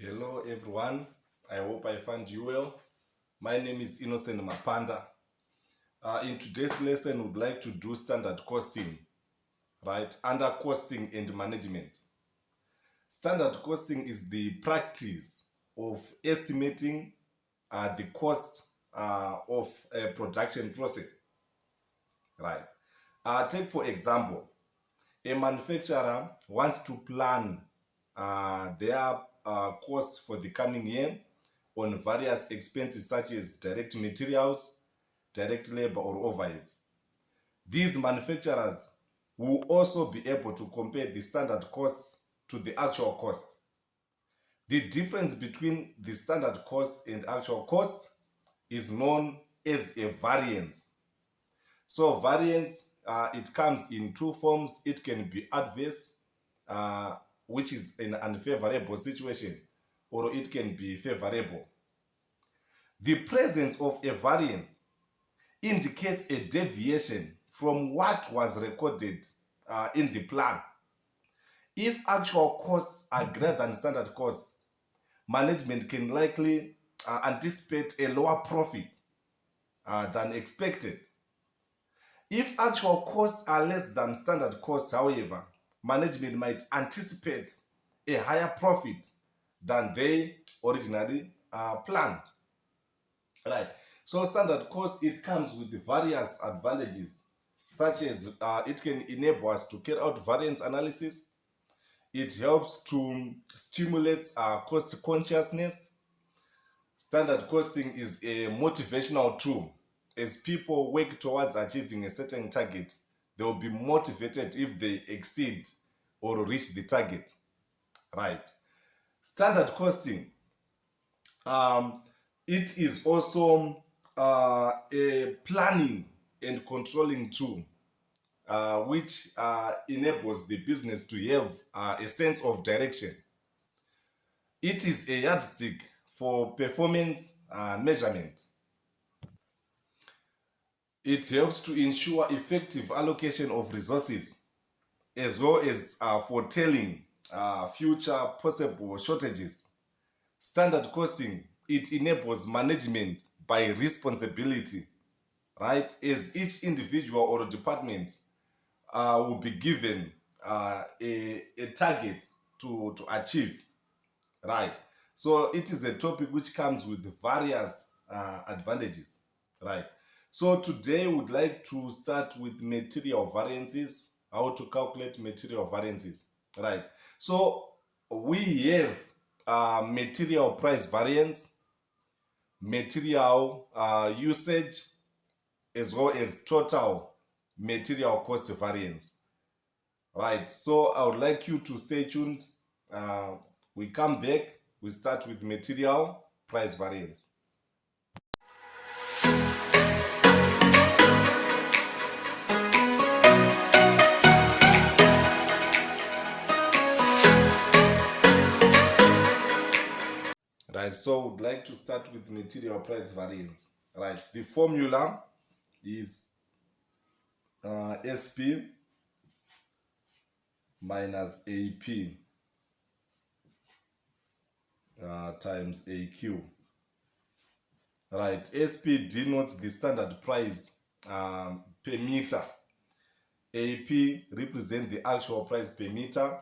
Hello everyone, I hope I find you well. My name is Innocent Mapanda. In today's lesson, we'd like to do standard costing, right? Under costing and management. Standard costing is the practice of estimating the cost of a production process, right? Take for example, a manufacturer wants to plan their costs for the coming year on various expenses such as direct materials, direct labor, or overheads. These manufacturers will also be able to compare the standard costs to the actual cost. The difference between the standard cost and actual cost is known as a variance. So variance, it comes in two forms. It can be adverse, which is an unfavorable situation, or it can be favorable. The presence of a variance indicates a deviation from what was recorded in the plan. If actual costs are greater than standard costs, management can likely anticipate a lower profit than expected. If actual costs are less than standard costs, however, management might anticipate a higher profit than they originally planned. Right. So standard cost, it comes with various advantages, such as it can enable us to carry out variance analysis. It helps to stimulate cost consciousness. Standard costing is a motivational tool. As people work towards achieving a certain target, they will be motivated if they exceed or reach the target. Right. Standard costing, it is also a planning and controlling tool, which enables the business to have a sense of direction. It is a yardstick for performance measurement. It helps to ensure effective allocation of resources, as well as foretelling future possible shortages. Standard costing, it enables management by responsibility, right? As each individual or department will be given a target to achieve, right? So it is a topic which comes with various advantages, right? So today we'd like to start with material variances, how to calculate material variances, right? So we have material price variance, material usage, as well as total material cost variance, right? So I would like you to stay tuned. We come back, we start with material price variance. Right, so we'd like to start with material price variance. Right, the formula is SP minus AP times AQ. Right, SP denotes the standard price per meter. AP represents the actual price per meter.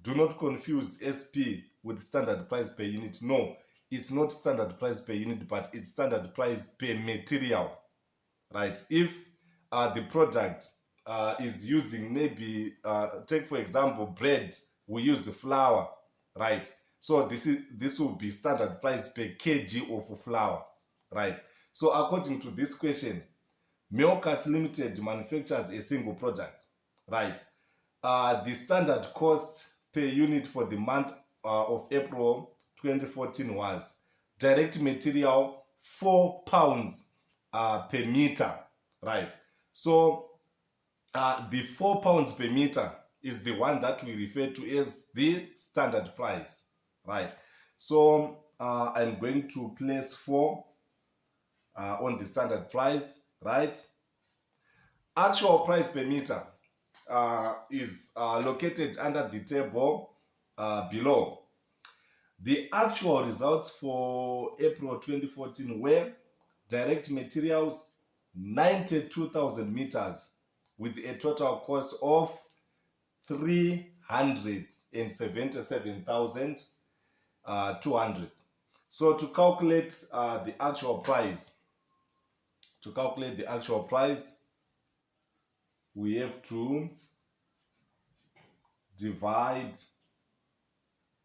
Do not confuse SP with standard price per unit. No, it's not standard price per unit, but it's standard price per material, right? If the product is using maybe, take for example, bread, we use flour, right? So this will be standard price per kg of flour, right? So according to this question, Milkers Limited manufactures a single product, right? The standard cost per unit for the month of April 2014 was direct material 4 pounds per meter, right? So the 4 pounds per meter is the one that we refer to as the standard price, right? So I'm going to place 4 on the standard price, right? Actual price per meter is located under the table below. The actual results for April 2014 were direct materials 92,000 meters with a total cost of 377,200. So to calculate the actual price, we have to divide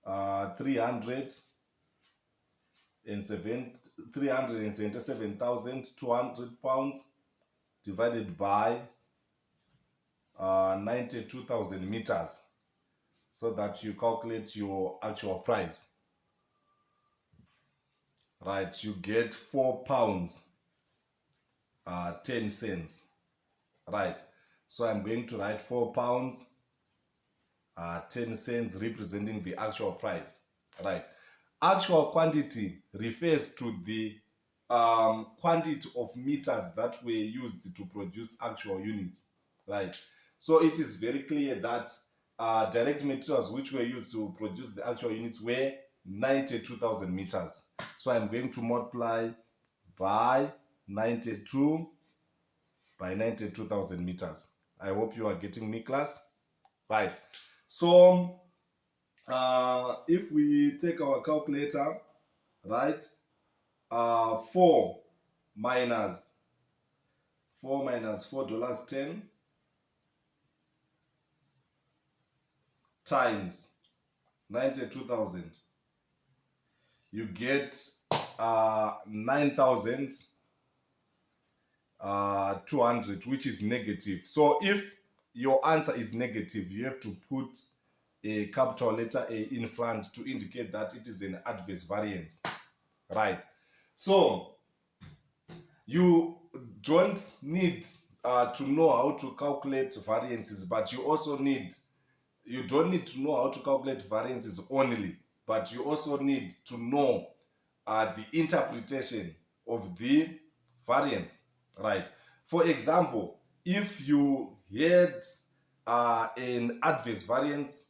377,200 pounds divided by 92,000 meters, so that you calculate your actual price. Right, you get 4 pounds 10 cents. Right, so I'm going to write 4 pounds 10 cents representing the actual price. Right, actual quantity refers to the quantity of meters that were used to produce actual units. Right, so it is very clear that direct materials which were used to produce the actual units were 92,000 meters. So I'm going to multiply by 92,000 meters. I hope you are getting me, class. Right, so if we take our calculator, right, 4 minus $4.10 times 92,000, you get 9,200, which is negative. So if your answer is negative, you have to put a capital letter A in front to indicate that it is an adverse variance. Right, so you don't need to know how to calculate variances, but you don't need to know how to calculate variances only, but you also need to know the interpretation of the variance. Right, for example, if you had an adverse variance,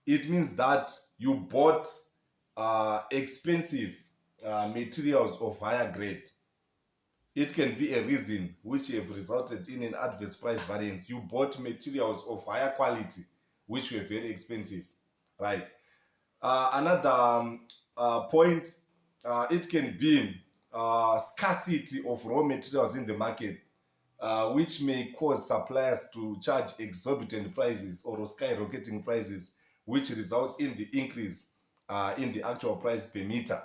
it means that you bought expensive materials of higher grade. It can be a reason which have resulted in an adverse price variance. You bought materials of higher quality which were very expensive. Right, another point, it can be scarcity of raw materials in the market, which may cause suppliers to charge exorbitant prices or skyrocketing prices, which results in the increase in the actual price per meter.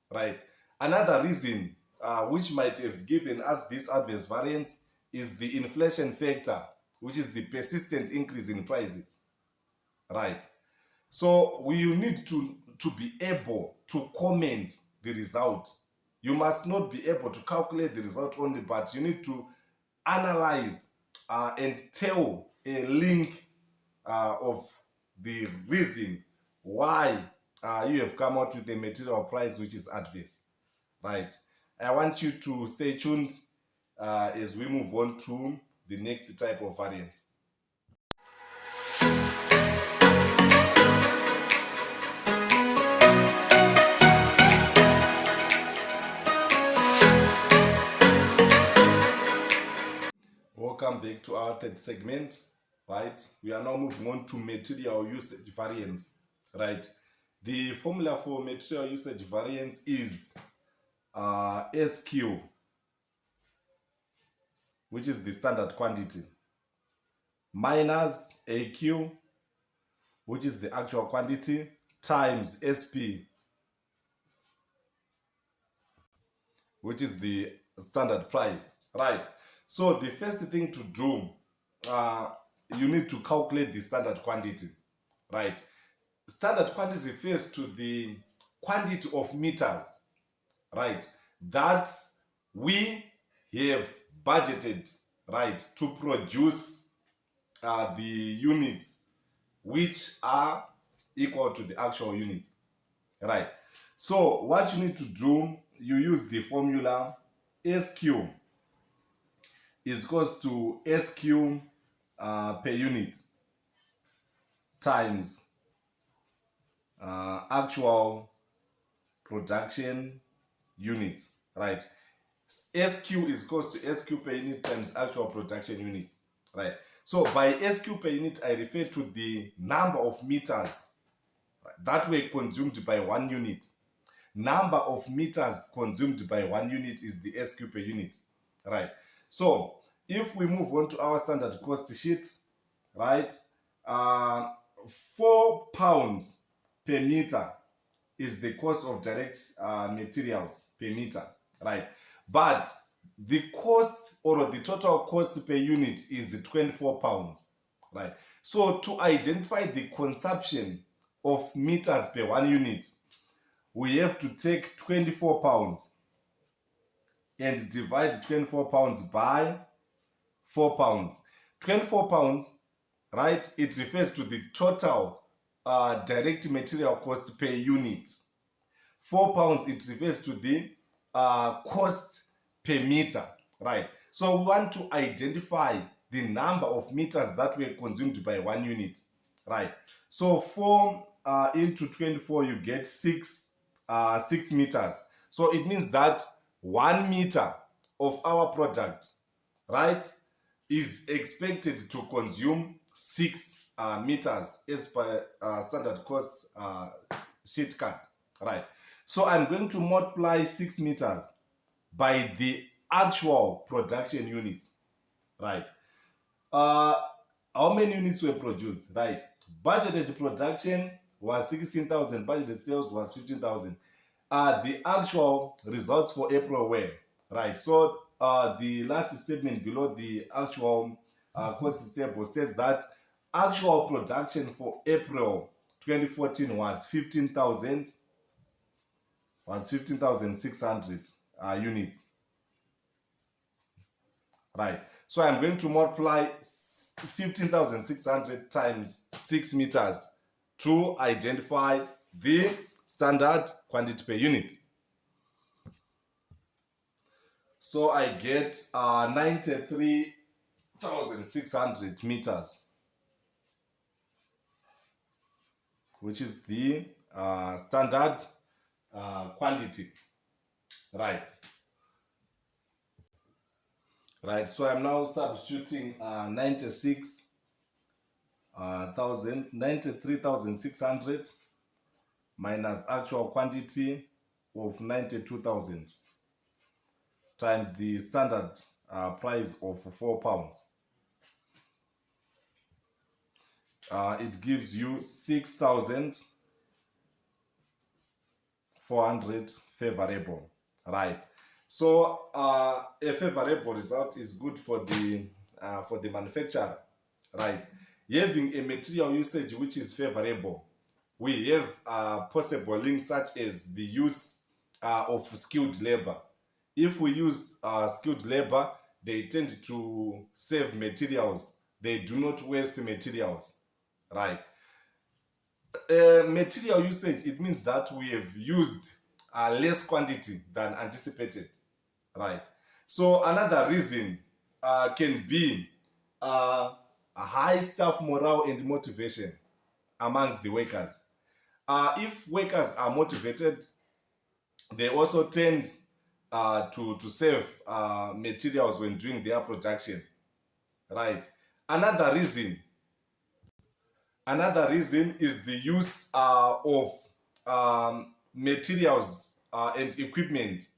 Right, another reason which might have given us this adverse variance is the inflation factor, which is the persistent increase in prices. Right, so we need to be able to comment the result. You must not be able to calculate the result only, but you need to analyze and tell a link of the reason why you have come out with a material price which is adverse. Right, I want you to stay tuned as we move on to the next type of variance. Welcome back to our third segment. Right, we are now moving on to material usage variance. Right, the formula for material usage variance is SQ, which is the standard quantity, minus AQ, which is the actual quantity, times SP, which is the standard price. Right, so the first thing to do, you need to calculate the standard quantity. Right, standard quantity refers to the quantity of meters, right, that we have budgeted, right, to produce the units which are equal to the actual units. Right, so what you need to do, you use the formula SQ is equals to SQ per unit times actual production units, right? SQ is equal to SQ per unit times actual production units, right? So by SQ per unit, I refer to the number of meters that were consumed by 1 unit. Number of meters consumed by 1 unit is the SQ per unit, right? So if we move on to our standard cost sheet, right, 4 pounds per meter is the cost of direct materials per meter, right? But the cost or the total cost per unit is 24 pounds, right? So to identify the consumption of meters per 1 unit, we have to take 24 pounds and divide 24 pounds by 4 pounds. 24 pounds, right, it refers to the total direct material cost per unit. 4 pounds, it refers to the cost per meter, right? So we want to identify the number of meters that were consumed by 1 unit, right? So 4 into 24, you get 6 meters. So it means that 1 meter of our product, right, is expected to consume 6 meters as per standard cost sheet card, right? So I'm going to multiply 6 meters by the actual production units, right? How many units were produced, right? Budgeted production was 16,000, budgeted sales was 15,000. The actual results for April were, right? So the last statement below the actual cost table says that actual production for April 2014 was 15,600 units, right? So I'm going to multiply 15,600 times 6 meters to identify the standard quantity per unit. So I get 93,600 meters, which is the standard quantity, right? Right, so I'm now substituting 93,600 minus actual quantity of 92,000 times the standard price of 4 pounds. It gives you 6,400 favorable, right? So a favorable result is good for the manufacturer, right? Having a material usage which is favorable, we have possible links such as the use of skilled labor. If we use skilled labor, they tend to save materials. They do not waste materials, right? Material usage, it means that we have used less quantity than anticipated, right? So another reason can be a high staff morale and motivation amongst the workers. If workers are motivated, they also tend to save materials when doing their production, right? Another reason is the use of materials and equipment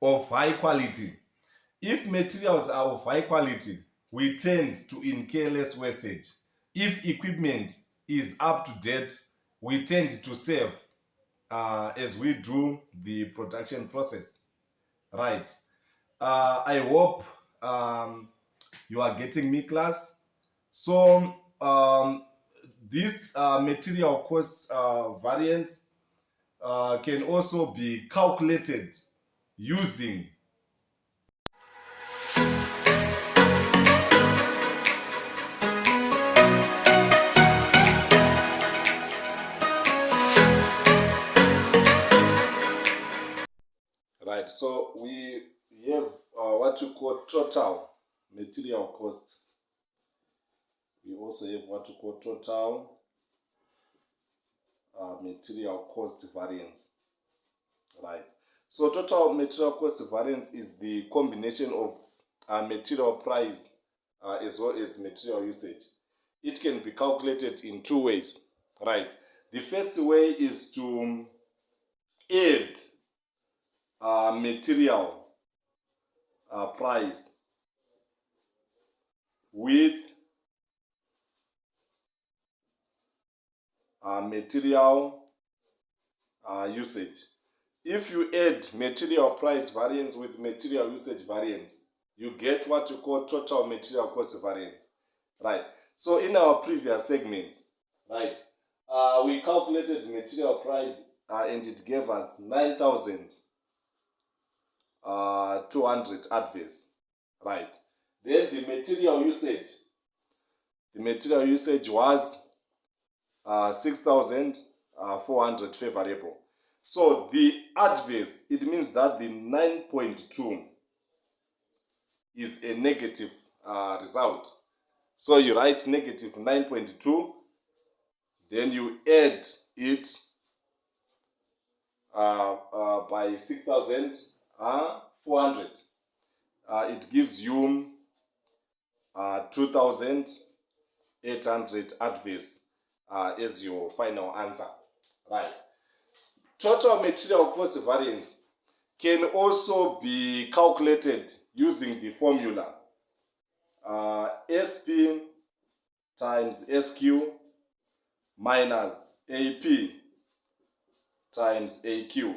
of high quality. If materials are of high quality, we tend to incur less wastage. If equipment is up to date, we tend to save as we do the production process, right? I hope you are getting me, class. So this material cost variance can also be calculated using right. So we have what you call total material cost. We also have what you call total material cost variance, right? So total material cost variance is the combination of material price as well as material usage. It can be calculated in two ways, right? The first way is to add material price with material usage. If you add material price variance with material usage variance, you get what you call total material cost variance, right? So in our previous segment, right, we calculated material price and it gave us 9,200 adverse, right? Then the material usage was 6,400 favorable. So the adverse, it means that the 9.2 is a negative result. So you write negative 9.2, then you add it by 6,400. It gives you 2,800 adverse as your final answer, right? Total material cost variance can also be calculated using the formula SP times SQ minus AP times AQ,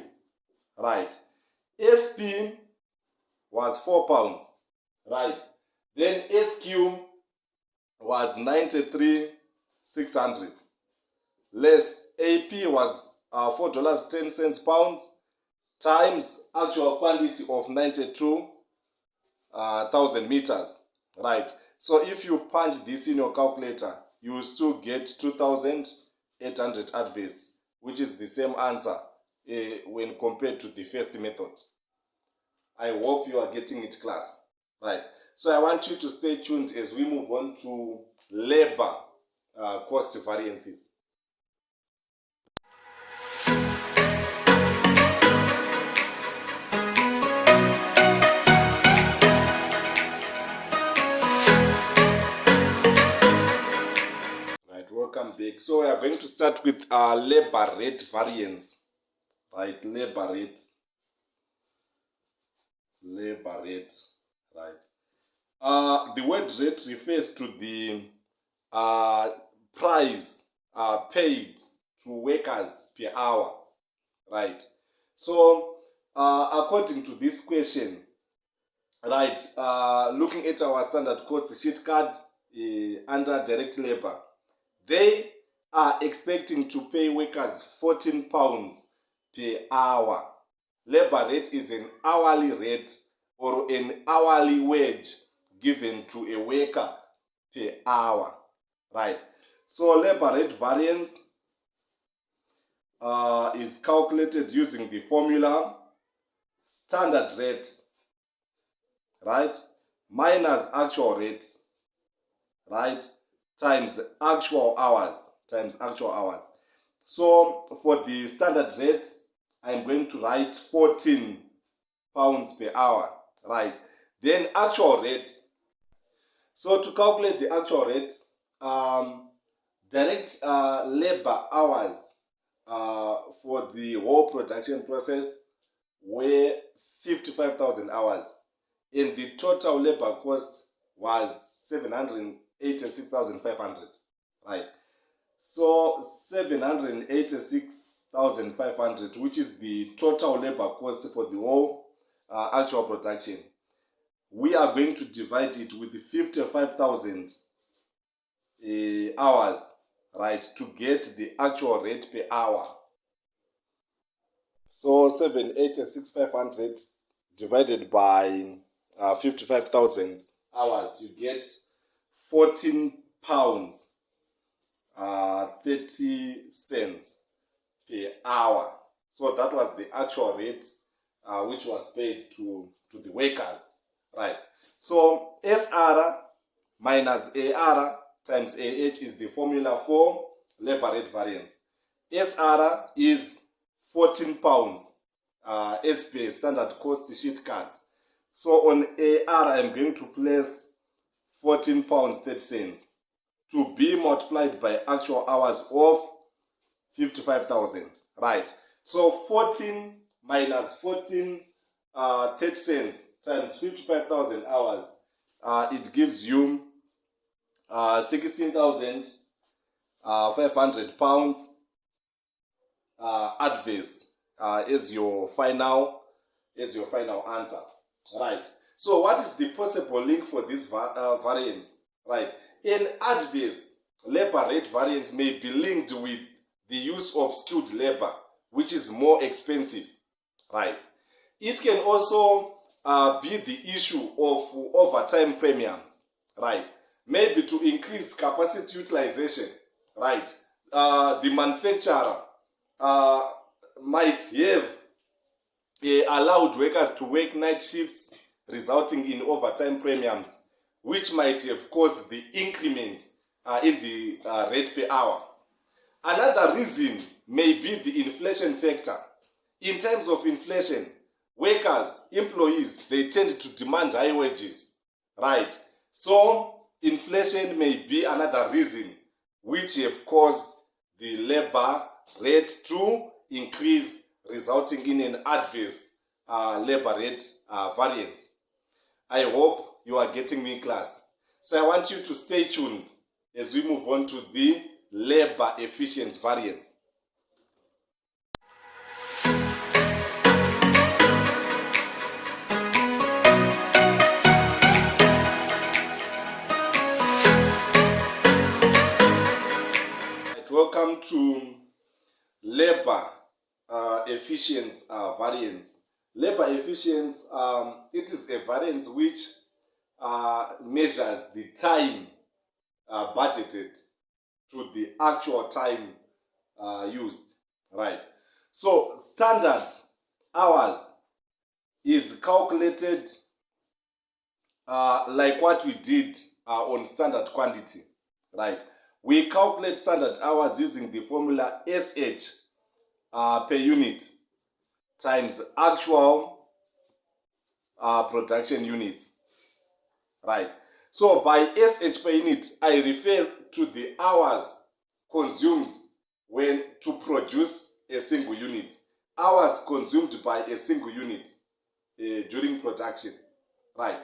right? SP was 4 pounds, right? Then SQ was 93,600, less AP was $4.10 pounds times actual quantity of 92,000 meters, right? So if you punch this in your calculator, you will still get 2,800 adverse, which is the same answer when compared to the first method. I hope you are getting it, class, right? So I want you to stay tuned as we move on to labor cost variances. Right, welcome back. So we are going to start with labor rate variance, right? Labor rate, right? The word rate refers to the price paid to workers per hour, right? So according to this question, right, looking at our standard cost sheet card under direct labor, they are expecting to pay workers 14 pounds per hour. Labor rate is an hourly rate or an hourly wage given to a worker per hour, right? So labor rate variance is calculated using the formula standard rate, right, minus actual rate, right, times actual hours, So for the standard rate, I'm going to write 14 pounds per hour, right? Then actual rate. So to calculate the actual rate, direct labor hours for the whole production process were 55,000 hours, and the total labor cost was 786,500, right? So 786,500, which is the total labor cost for the whole actual production. We are going to divide it with the 55,000 hours, right, to get the actual rate per hour. So 786,500 divided by 55,000 hours, you get 14 pounds 30 cents per hour. So that was the actual rate which was paid to the workers, right? So SR minus AR times AH is the formula for labor rate variance. SR is 14 pounds as per standard cost sheet card. So on AR, I'm going to place 14 pounds 30 cents to be multiplied by actual hours of 55,000. Right. So 14 minus 14 30 cents times 55,000 hours, it gives you 16,500 pounds adverse as your final answer. Right. So what is the possible link for this variance? Right. An adverse labor rate variance may be linked with the use of skilled labor, which is more expensive. Right. It can also be the issue of overtime premiums. Right. Maybe to increase capacity utilization. Right. The manufacturer might have allowed workers to work night shifts, resulting in overtime premiums, which might have caused the increment in the rate per hour. Another reason may be the inflation factor. In terms of inflation, workers, employees, they tend to demand high wages, right? So inflation may be another reason which have caused the labor rate to increase, resulting in an adverse labor rate variance. I hope you are getting me in class. So I want you to stay tuned as we move on to the labor efficiency variance. Welcome to labor efficiency variance. Labor efficiency, it is a variance which measures the time budgeted to the actual time used, right? So standard hours is calculated like what we did on standard quantity, right? We calculate standard hours using the formula SH per unit times actual production units, right? So by SH per unit, I refer to the hours consumed when to produce a single unit, hours consumed by a single unit during production, right?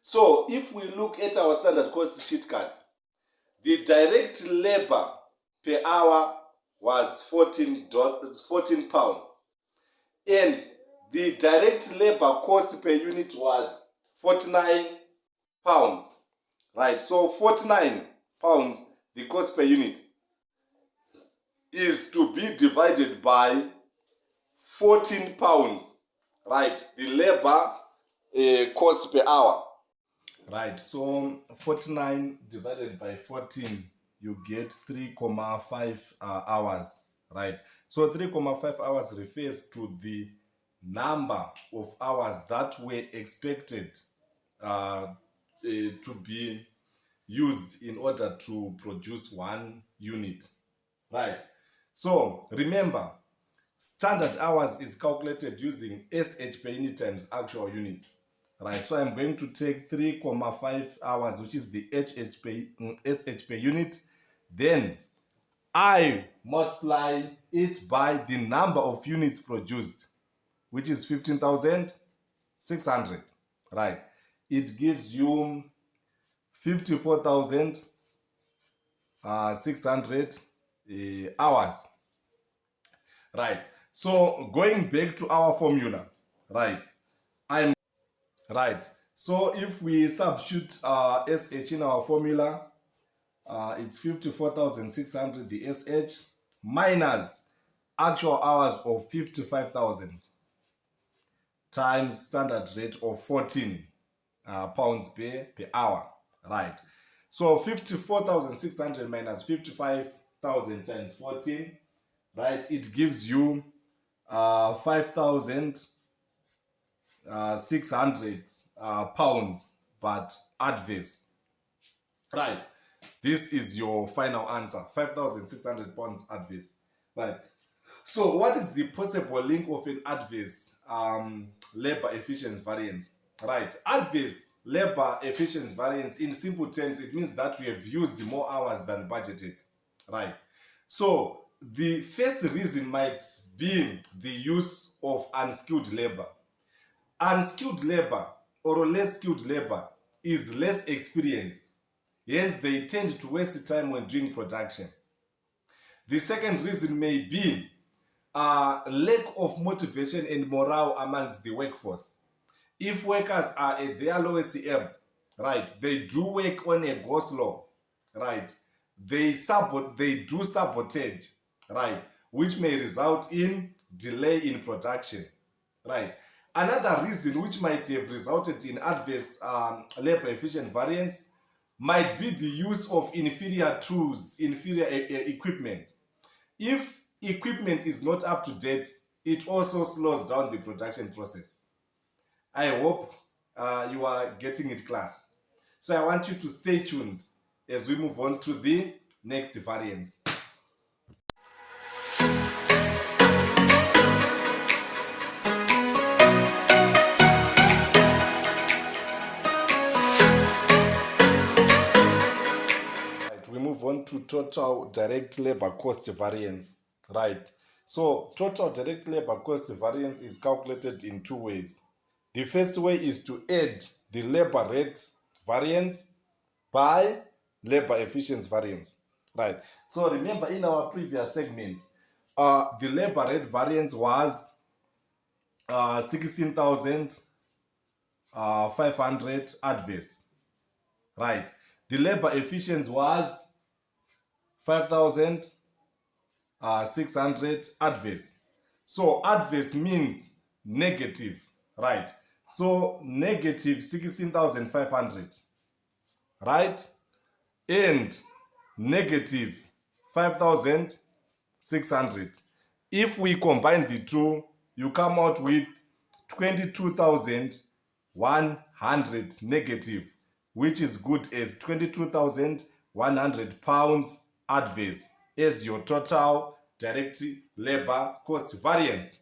So if we look at our standard cost sheet card, the direct labor per hour was 14 pounds, and the direct labor cost per unit was 49 pounds, right? So 49 pounds, the cost per unit, is to be divided by 14 pounds, right? The labor cost per hour. Right, so 49 divided by 14, you get 3.5 hours, right? So 3.5 hours refers to the number of hours that were expected to be used in order to produce one unit, right? So remember, standard hours is calculated using SH per unit times actual units. Right, so I'm going to take 3.5 hours, which is the SH per unit. Then I multiply it by the number of units produced, which is 15,600. Right, it gives you 54,600 hours. Right, so going back to our formula, right, right. So if we substitute SH in our formula, it's 54,600 the SH minus actual hours of 55,000 times standard rate of 14 pounds per hour, right? So 54,600 minus 55,000 times 14, right? It gives you 5,600 pounds, but adverse, right? This is your final answer, 5,600 pounds adverse. Right. So what is the possible link of an adverse labor efficiency variance? Right. Adverse labor efficiency variance, in simple terms, it means that we have used more hours than budgeted. Right. So the first reason might be the use of unskilled labor. Unskilled labor or less skilled labor is less experienced. Hence, they tend to waste time when doing production. The second reason may be lack of motivation and morale amongst the workforce. If workers are at their lowest ebb, right, they do work on a go slow, right, they do sabotage, right, which may result in delay in production, right. Another reason which might have resulted in adverse labor efficient variance might be the use of inferior tools, inferior equipment. If equipment is not up to date, it also slows down the production process. I hope you are getting it, class. So I want you to stay tuned as we move on to the next variance. Right, we move on to total direct labor cost variance. Right. So total direct labor cost variance is calculated in two ways. The first way is to add the labor rate variance by labor efficiency variance. Right. So remember in our previous segment, the labor rate variance was 16,500 adverse. Right. The labor efficiency was 5,600 adverse. So adverse means negative. Right. So negative 16,500. Right. And negative 5,600. If we combine the two, you come out with 22,100 negative, which is good as 22,100 pounds adverse as your total direct labor cost variance.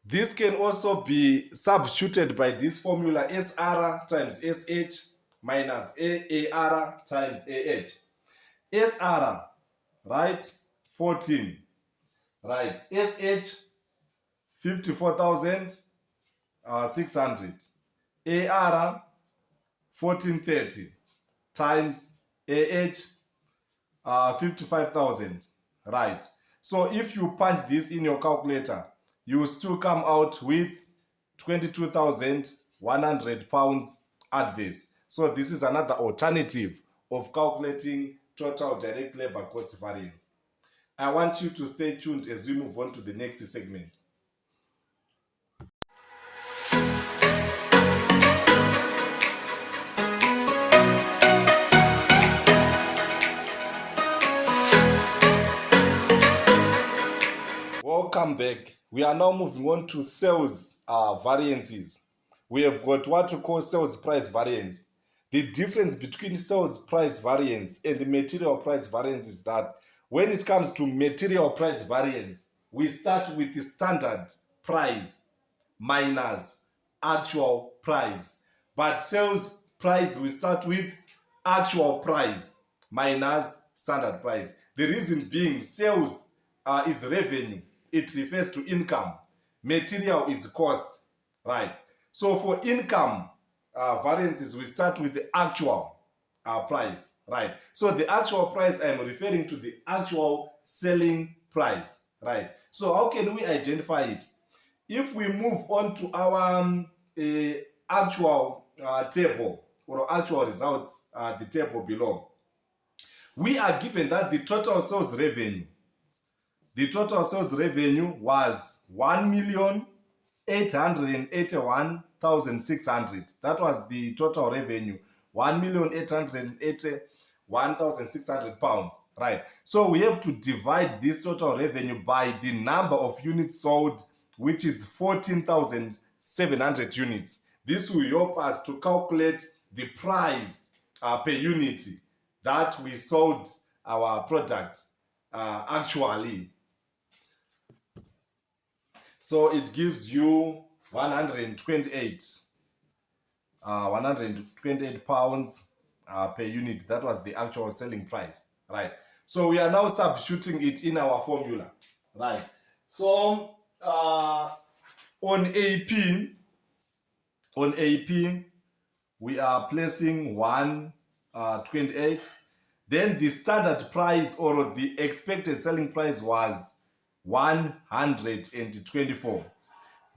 This can also be substituted by this formula SR times SH minus AR times AH. SR, right, 14, right, SH 54,600, AR 1430 times AH 55,000, right. So if you punch this in your calculator, you will still come out with 22,100 pounds adverse. So this is another alternative of calculating total direct labor cost variance. I want you to stay tuned as we move on to the next segment. Welcome back. We are now moving on to sales variances. We have got what we call sales price variance. The difference between sales price variance and the material price variance is that when it comes to material price variance, we start with the standard price minus actual price. But sales price, we start with actual price minus standard price. The reason being, sales is revenue. It refers to income. Material is cost, right? So for income variances, we start with the actual price, right? So the actual price, I'm referring to the actual selling price, right? So how can we identify it? If we move on to our actual table or actual results, the table below, we are given that the total sales revenue was 1,881,600. That was the total revenue, 1,881,600 pounds, right? So we have to divide this total revenue by the number of units sold, which is 14,700 units. This will help us to calculate the price per unit that we sold our product, actually. So it gives you 128 pounds per unit. That was the actual selling price, right? So we are now substituting it in our formula, right? So on AP, we are placing 128. Then the standard price or the expected selling price was 124.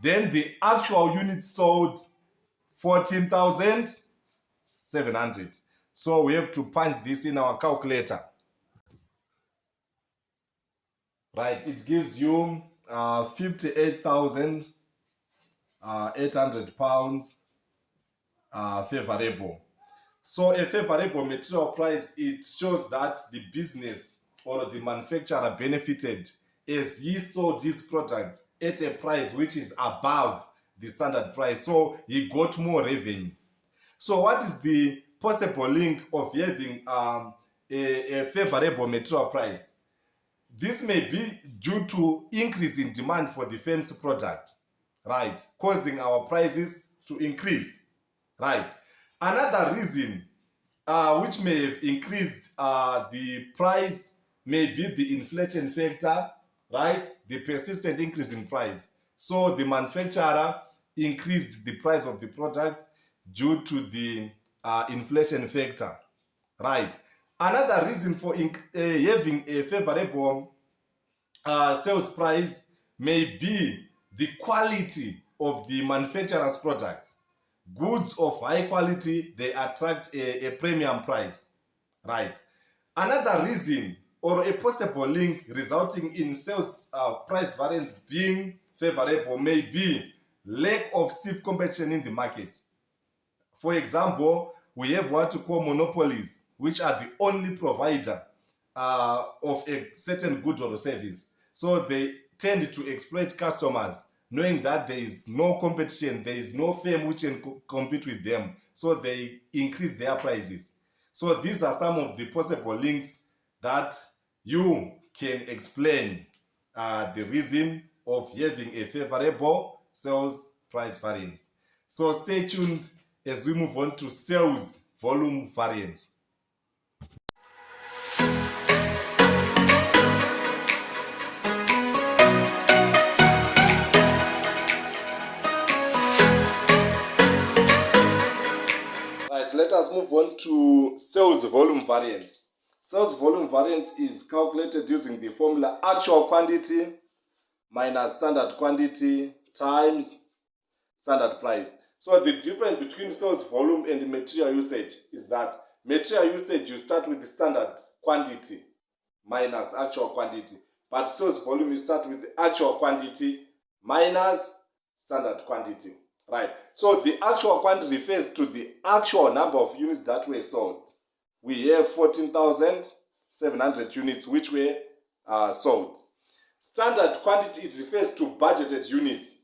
Then the actual units sold 14,700. So we have to punch this in our calculator. Right, it gives you 58,800 pounds favorable. So a favorable material price, it shows that the business or the manufacturer benefited as he sold his products at a price which is above the standard price. So he got more revenue. So what is the possible link of having a favorable material price? This may be due to increase in demand for the firm's product, right, causing our prices to increase, right? Another reason which may have increased the price may be the inflation factor, right? The persistent increase in price. So the manufacturer increased the price of the product due to the inflation factor, right? Another reason for having a favorable sales price may be the quality of the manufacturer's products. Goods of high quality, they attract a premium price, right? Another reason or a possible link resulting in sales price variance being favorable may be lack of stiff competition in the market. For example, we have what we call monopolies, which are the only provider of a certain good or service. So they tend to exploit customers, knowing that there is no competition, there is no firm which can compete with them. So they increase their prices. So these are some of the possible links that you can explain the reason of having a favorable sales price variance. So stay tuned as we move on to sales volume variance. Right, let us move on to sales volume variance. Sales volume variance is calculated using the formula actual quantity minus standard quantity times standard price. So the difference between sales volume and material usage is that material usage, you start with the standard quantity minus actual quantity. But sales volume, you start with the actual quantity minus standard quantity. Right. So the actual quantity refers to the actual number of units that were sold. We have 14,700 units which were sold. Standard quantity, it refers to budgeted units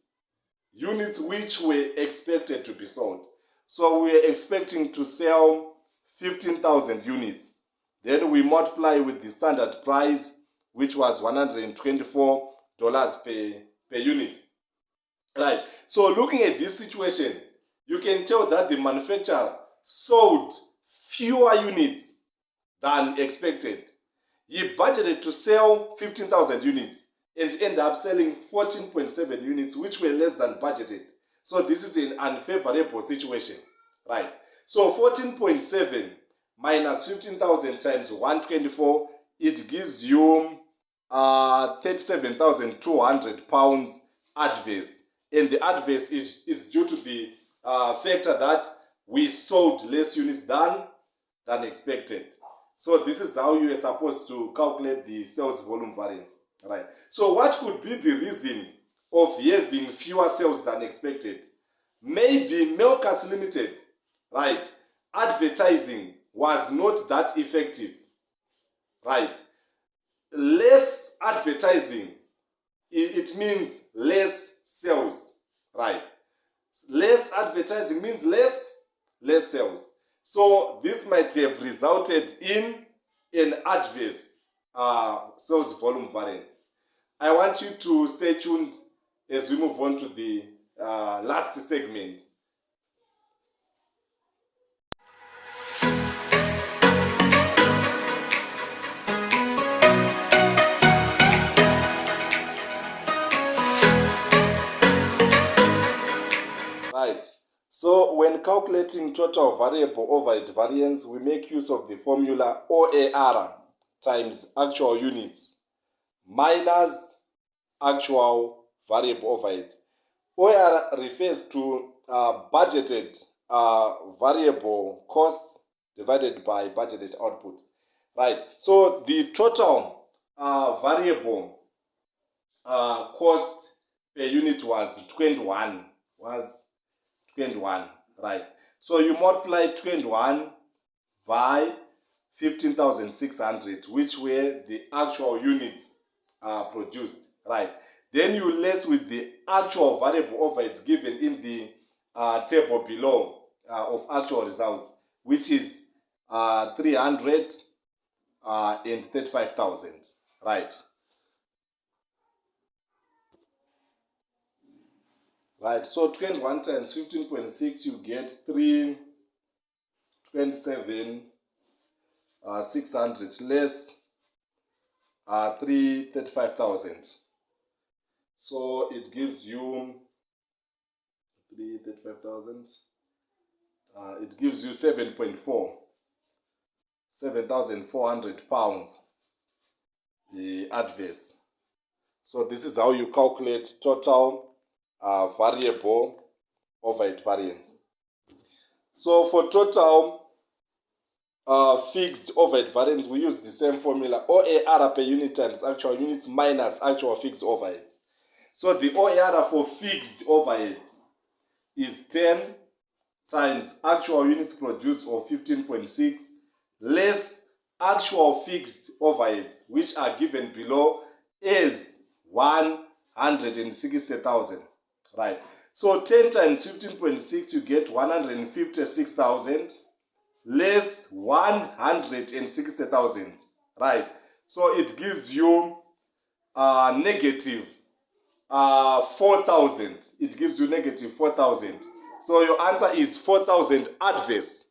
which were expected to be sold. So we are expecting to sell 15,000 units. Then we multiply with the standard price, which was $124 per unit. Right. So looking at this situation, you can tell that the manufacturer sold fewer units than expected. He budgeted to sell 15,000 units and end up selling 14.7 units, which were less than budgeted. So this is an unfavorable situation, right? So 14.7 minus 15,000 times 124, it gives you 37,200 pounds adverse. And the adverse is due to the factor that we sold less units than expected. So this is how you are supposed to calculate the sales volume variance, right? So what could be the reason of having fewer sales than expected? Maybe Milkers Limited, right? Advertising was not that effective, right? Less advertising, it means less sales, right? Less advertising means less sales. So this might have resulted in an adverse sales volume variance. I want you to stay tuned as we move on to the last segment. Right. So when calculating total variable overhead variance, we make use of the formula OAR times actual units minus actual variable overheads. OAR refers to budgeted variable costs divided by budgeted output. Right. So the total variable cost per unit was 21. Right? So you multiply 21 by 15,600, which were the actual units produced, right? Then you less with the actual variable overheads given in the table below of actual results, which is 335,000, right? Right, so 21 times 15.6, you get 327,600 less 335,000. So it gives you 335,000. It gives you 7,400 pounds adverse. So this is how you calculate total variable overhead variance. So for total fixed overhead variance, we use the same formula, OAR per unit times actual units minus actual fixed overhead. So the OAR for fixed overheads is 10 times actual units produced of 15.6 less actual fixed overheads, which are given below as 160,000. Right. So 10 times 15.6, you get 156,000 less 160,000. Right. So it gives you negative 4,000. It gives you negative 4,000. So your answer is 4,000 adverse.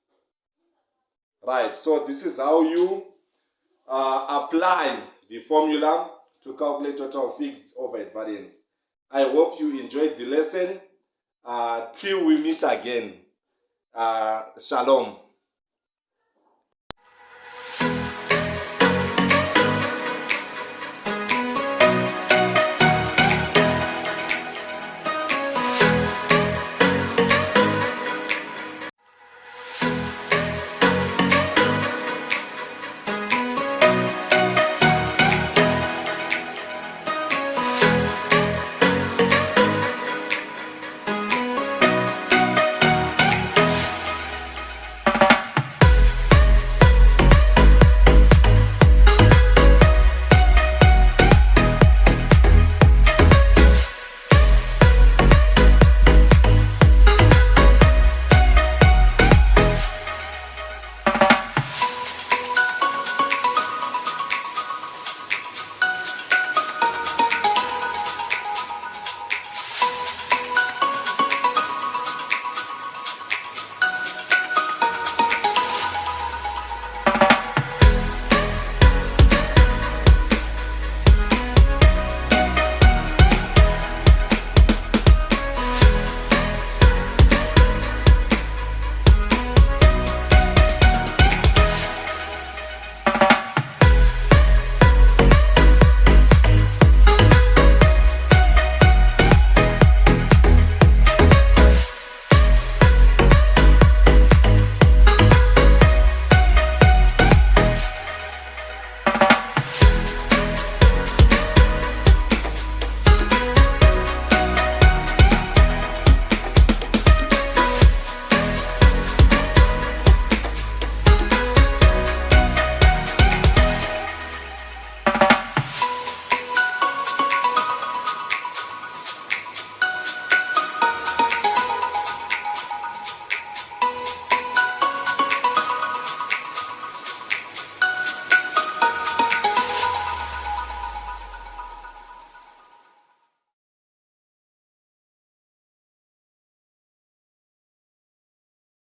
Right. So this is how you apply the formula to calculate total fixed overhead variance. I hope you enjoyed the lesson. Till we meet again. Shalom.